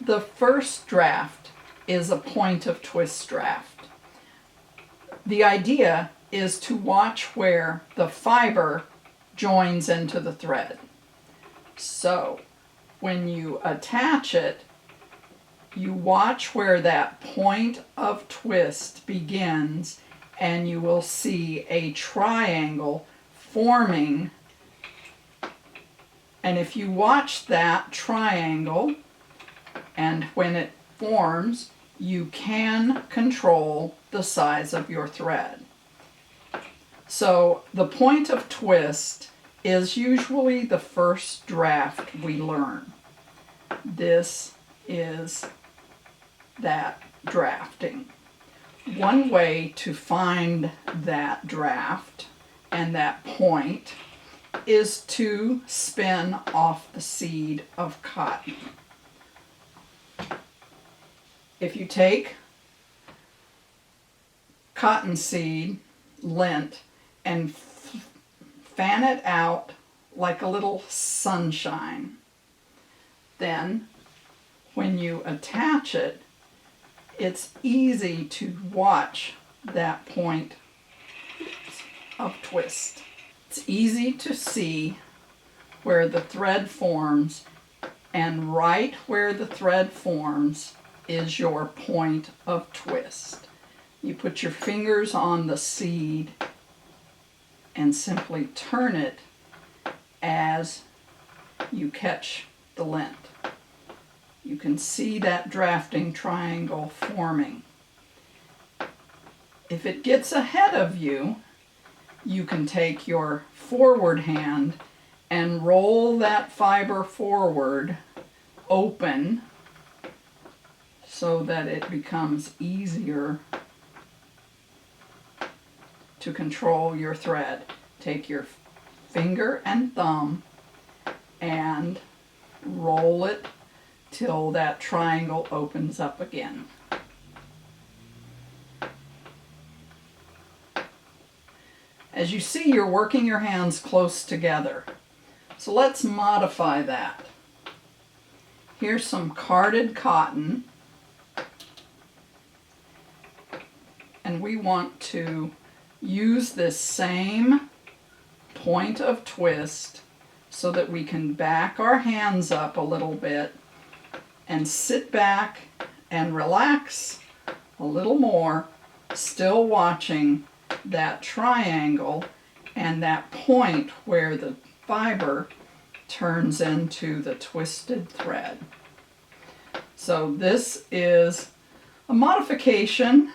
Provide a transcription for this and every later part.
The first draft is a point of twist draft. The idea is to watch where the fiber joins into the thread. So when you attach it, you watch where that point of twist begins, and you will see a triangle forming. And if you watch that triangle, and when it forms, you can control the size of your thread. So the point of twist is usually the first draft we learn. This is that drafting. One way to find that draft and that point is to spin off the seed of cotton. If you take cottonseed lint and fan it out like a little sunshine, then when you attach it, it's easy to watch that point of twist. It's easy to see where the thread forms, and right where the thread forms is your point of twist. You put your fingers on the seed and simply turn it as you catch the lint. You can see that drafting triangle forming. If it gets ahead of you, you can take your forward hand and roll that fiber forward open so that it becomes easier to control your thread. Take your finger and thumb and roll it till that triangle opens up again. As you see, you're working your hands close together. So let's modify that. Here's some carded cotton, and we want to use this same point of twist so that we can back our hands up a little bit and sit back and relax a little more, still watching that triangle and that point where the fiber turns into the twisted thread. So this is a modification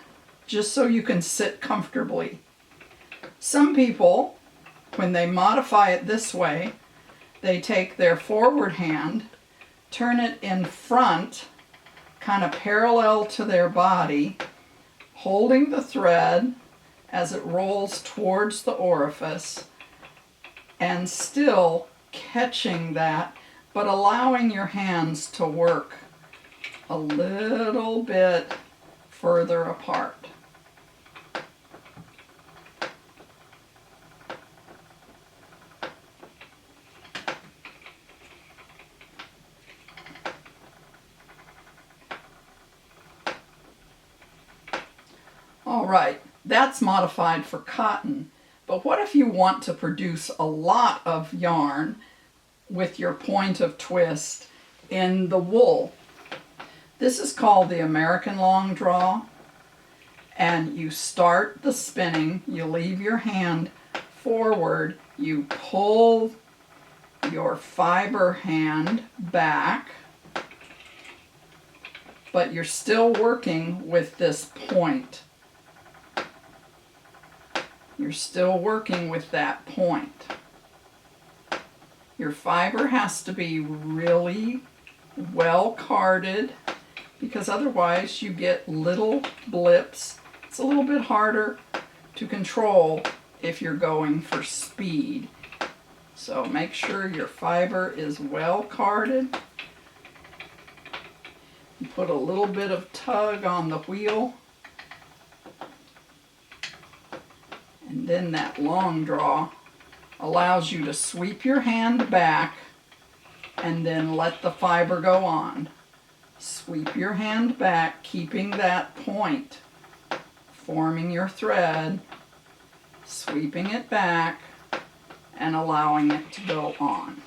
just so you can sit comfortably. Some people, when they modify it this way, they take their forward hand, turn it in front, kind of parallel to their body, holding the thread as it rolls towards the orifice, and still catching that, but allowing your hands to work a little bit further apart. All right, that's modified for cotton, but what if you want to produce a lot of yarn with your point of twist in the wool? This is called the American long draw, and you start the spinning, you leave your hand forward, you pull your fiber hand back, but you're still working with this point. You're still working with that point. Your fiber has to be really well carded, because otherwise you get little blips. It's a little bit harder to control if you're going for speed. So make sure your fiber is well carded. You put a little bit of tug on the wheel, and then that long draw allows you to sweep your hand back and then let the fiber go on. Sweep your hand back, keeping that point, forming your thread, sweeping it back, and allowing it to go on.